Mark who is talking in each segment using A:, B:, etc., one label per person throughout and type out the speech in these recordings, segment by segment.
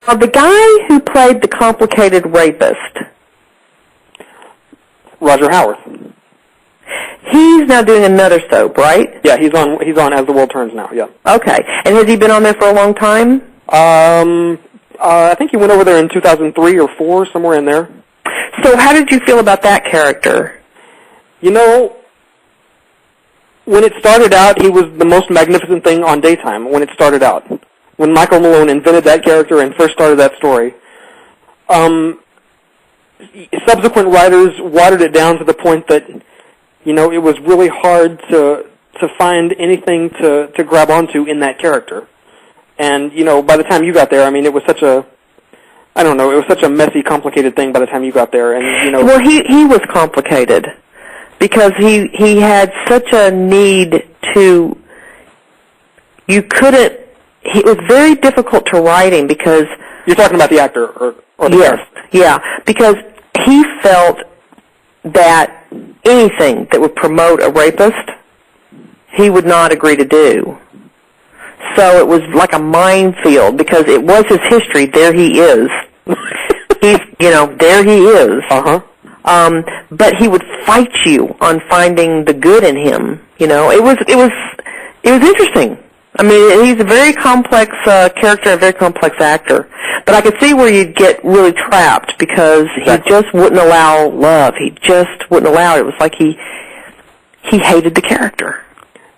A: The guy who played the complicated rapist,
B: Roger Howarth.
A: he's now doing another soap, right?
B: Yeah, he's on As the World Turns now, yeah.
A: Okay. And has he been on there for a long time?
B: I think he went over there in 2003 or 4, somewhere in there.
A: So how did you feel about that character?
B: You know, when it started out, he was the most magnificent thing on daytime, when it started out. When Michael Malone invented that character and first started that story. Subsequent writers watered it down to the point that, you know, it was really hard to find anything to grab onto in that character. And, you know, by the time you got there, I mean, it was such a, I don't know, it was such a messy, complicated thing by the time you got there. And, you know.
A: Well, he was complicated because he had such a need to, you couldn't, it was very difficult to write him because.
B: You're talking about the actor or the
A: Yes,
B: character.
A: yeah, because he felt that anything that would promote a rapist, he would not agree to do. So it was like a minefield because it was his history. There he is. He's, you know, there he is. But he would fight you on finding the good in him. You know, it was interesting. I mean, he's a very complex character, a very complex actor. But I could see where you'd get really trapped because
B: Exactly.
A: he just wouldn't allow love. He just wouldn't allow it. It was like he hated the character.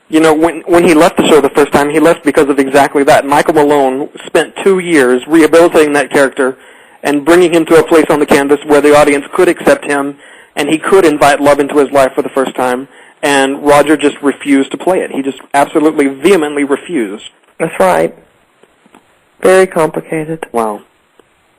B: You know, when he left the show the first time, he left because of exactly that. Michael Malone spent 2 years rehabilitating that character and bringing him to a place on the canvas where the audience could accept him and he could invite love into his life for the first time. And Roger just refused to play it. He just absolutely vehemently refused.
A: That's right. Very complicated.
B: Wow.